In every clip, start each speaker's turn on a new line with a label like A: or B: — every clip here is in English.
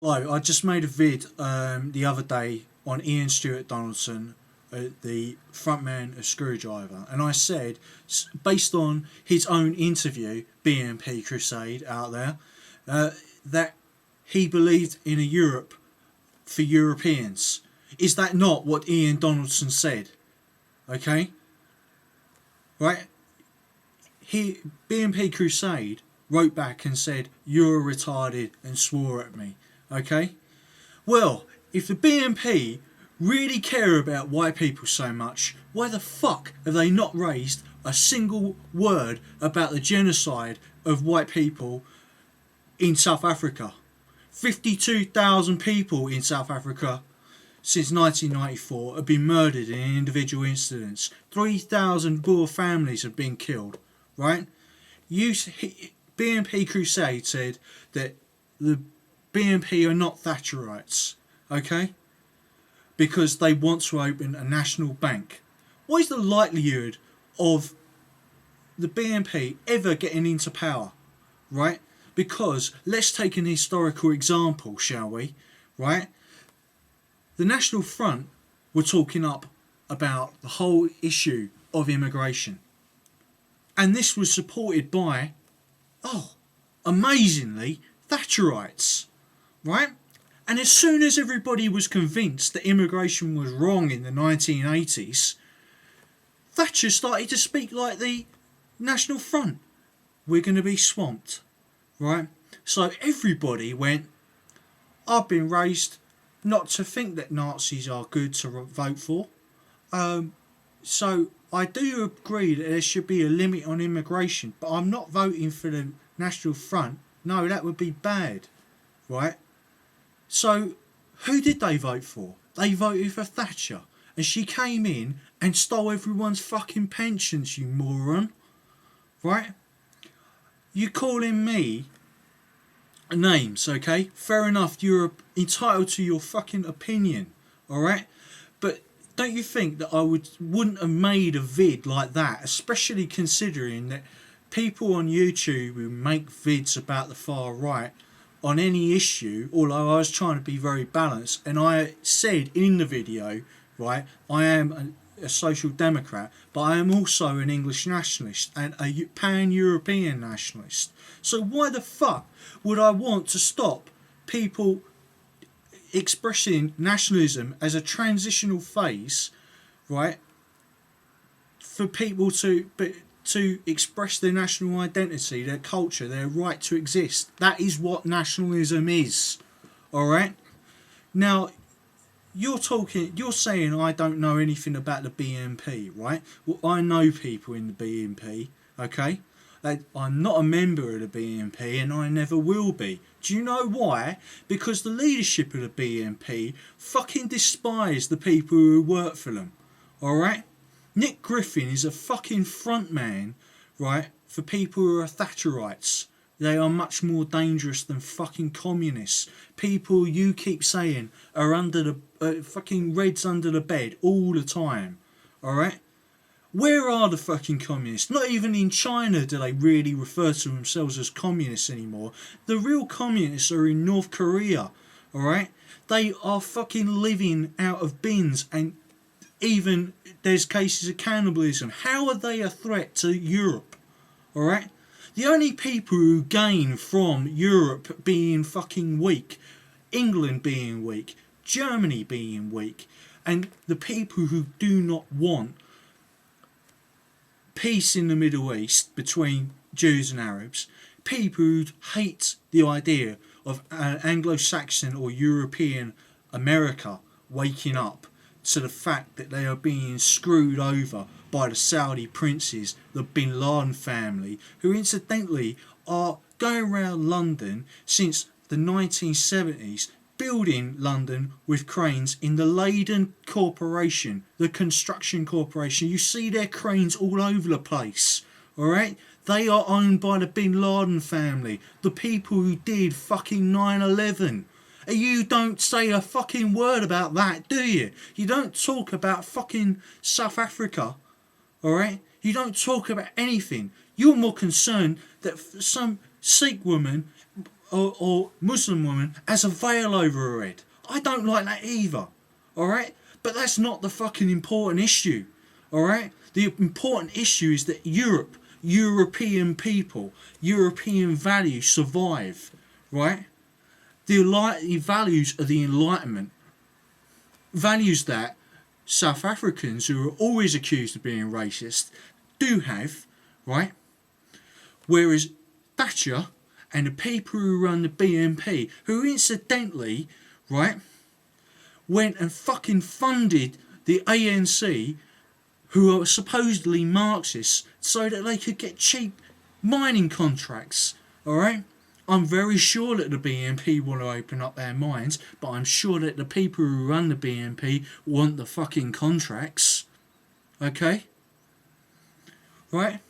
A: Like, I just made a vid the other day on Ian Stuart Donaldson, the frontman of Screwdriver, and I said, based on his own interview, BNP Crusade out there, that he believed in a Europe for Europeans. Is that not what Ian Donaldson said? Okay, right? He BNP Crusade wrote back and said, "You're retarded," and swore at me. Okay, well, if the BNP really care about white people so much, why the fuck have they not raised a single word about the genocide of white people in South Africa? 52,000 people in South Africa since 1994 have been murdered in individual incidents. 3,000 Boer families have been killed, right? BNP Crusade said that the BNP are not Thatcherites, okay? Because they want to open a national bank. What is the likelihood of the BNP ever getting into power, right? Because let's take an historical example, shall we? Right? The National Front were talking up about the whole issue of immigration. And this was supported by, amazingly, Thatcherites, right? And as soon as everybody was convinced that immigration was wrong in the 1980s, Thatcher started to speak like the National Front. We're going to be swamped, right? So everybody went, I've been raised not to think that Nazis are good to vote for. So I do agree that there should be a limit on immigration, but I'm not voting for the National Front. No, that would be bad, right? So who did they vote for? They voted for Thatcher. And she came in and stole everyone's fucking pensions, you moron. Right? You calling me names, okay? Fair enough, you're entitled to your fucking opinion, alright? But don't you think that I wouldn't have made a vid like that, especially considering that people on YouTube who make vids about the far right on any issue, although I was trying to be very balanced, and I said in the video, right, I am a social democrat, but I am also an English nationalist and a pan-European nationalist. So why the fuck would I want to stop people expressing nationalism as a transitional phase, right, for people to express their national identity, their culture, their right to exist? That is what nationalism is, alright? Now, you're saying I don't know anything about the BNP, right? Well, I know people in the BNP, okay? I'm not a member of the BNP and I never will be. Do you know why? Because the leadership of the BNP fucking despise the people who work for them, alright? Nick Griffin is a fucking front man, right, for people who are Thatcherites. They are much more dangerous than fucking communists. People you keep saying are under the fucking Reds under the bed all the time. Alright? Where are the fucking communists? Not even in China do they really refer to themselves as communists anymore. The real communists are in North Korea. Alright? They are fucking living out of bins, and even there's cases of cannibalism. How are they a threat to Europe? Alright? The only people who gain from Europe being fucking weak, England being weak, Germany being weak, and the people who do not want peace in the Middle East between Jews and Arabs, people who hate the idea of Anglo-Saxon or European America waking up to the fact that they are being screwed over by the Saudi princes, the Bin Laden family, who incidentally are going around London since the 1970s, building London with cranes in the Leyden Corporation, the construction corporation. You see their cranes all over the place, alright? They are owned by the Bin Laden family, the people who did fucking 9/11. You don't say a fucking word about that, do you? You don't talk about fucking South Africa, alright? You don't talk about anything. You're more concerned that some Sikh woman or Muslim woman has a veil over her head. I don't like that either. Alright? But that's not the fucking important issue. Alright? The important issue is that European people, European values survive. Right? The values of the Enlightenment, values that South Africans, who are always accused of being racist, do have, right? Whereas Thatcher and the people who run the BNP, who incidentally, right, went and fucking funded the ANC, who are supposedly Marxists, so that they could get cheap mining contracts, alright? I'm very sure that the BNP want to open up their minds, but I'm sure that the people who run the BNP want the fucking contracts. Okay? Right?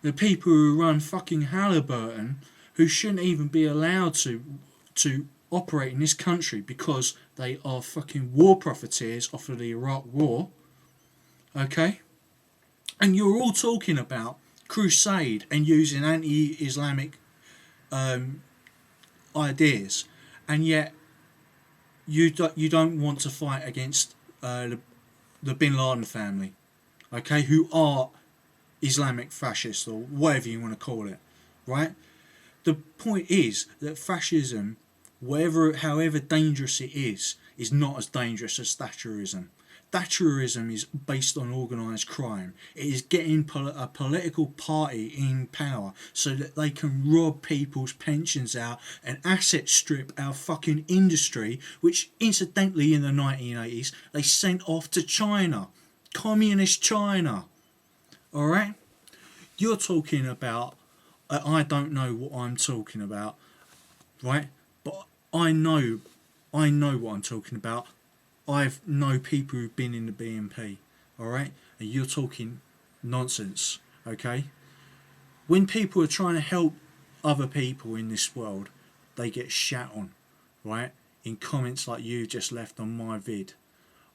A: The people who run fucking Halliburton, who shouldn't even be allowed to operate in this country because they are fucking war profiteers off of the Iraq War. Okay? And you're all talking about Crusade and using anti-Islamic ideas, and yet you don't want to fight against the Bin Laden family, okay, who are Islamic fascists or whatever you want to call it, right? The point is that fascism, however dangerous it is not as dangerous as Thatcherism. Thatcherism is based on organised crime. It is getting a political party in power so that they can rob people's pensions out and asset strip our fucking industry, which incidentally in the 1980s they sent off to China, communist China. Alright? You're talking about, I don't know what I'm talking about, right? But I know what I'm talking about. I know people who've been in the BNP, alright? And you're talking nonsense, okay? When people are trying to help other people in this world, they get shat on, right? In comments like you just left on my vid.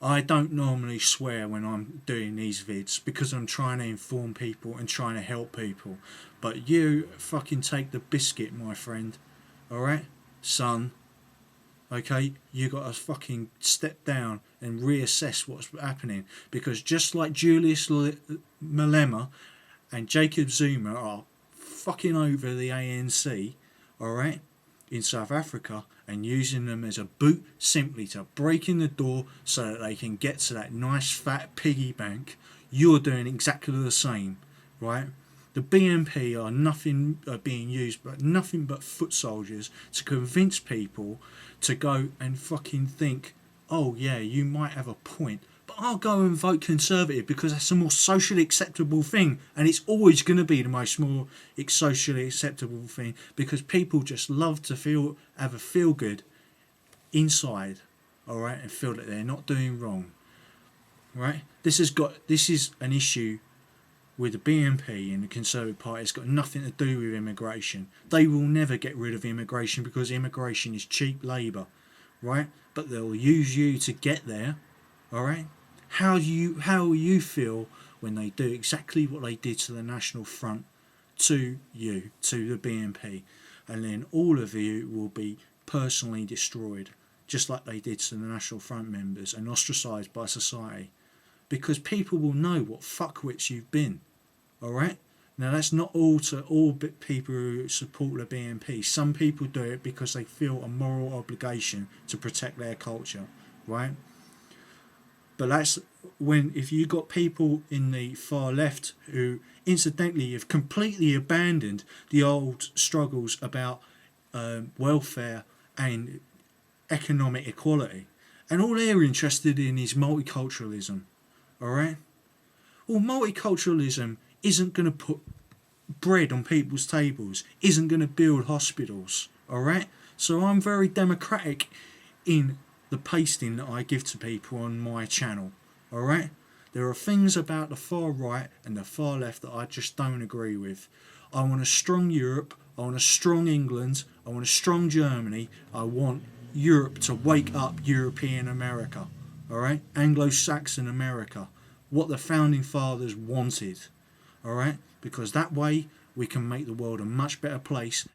A: I don't normally swear when I'm doing these vids because I'm trying to inform people and trying to help people. But you fucking take the biscuit, my friend, alright? Son. Okay, you got to fucking step down and reassess what's happening, because just like Julius Malema and Jacob Zuma are fucking over the ANC, alright, in South Africa, and using them as a boot simply to break in the door so that they can get to that nice fat piggy bank, you're doing exactly the same, right? The BNP are being used but nothing but foot soldiers to convince people to go and fucking think, oh yeah, you might have a point, but I'll go and vote Conservative because that's the more socially acceptable thing, and it's always going to be the most more socially acceptable thing, because people just love to have a feel good inside, alright, and feel that they're not doing wrong, right? This is an issue with the BNP and the Conservative Party. It's got nothing to do with immigration. They will never get rid of immigration because immigration is cheap labour, right? But they'll use you to get there, alright? How will you feel when they do exactly what they did to the National Front to you, to the BNP, and then all of you will be personally destroyed, just like they did to the National Front members, and ostracised by society? Because people will know what fuckwits you've been, alright? Now that's not all people who support the BNP. Some people do it because they feel a moral obligation to protect their culture, right? But that's if you got people in the far left who incidentally have completely abandoned the old struggles about welfare and economic equality, and all they're interested in is multiculturalism. Alright? Well, multiculturalism isn't going to put bread on people's tables, isn't going to build hospitals. Alright? So I'm very democratic in the pasting that I give to people on my channel. Alright? There are things about the far right and the far left that I just don't agree with. I want a strong Europe, I want a strong England, I want a strong Germany, I want Europe to wake up European America. Alright? Anglo-Saxon America. What the founding fathers wanted. Alright? Because that way we can make the world a much better place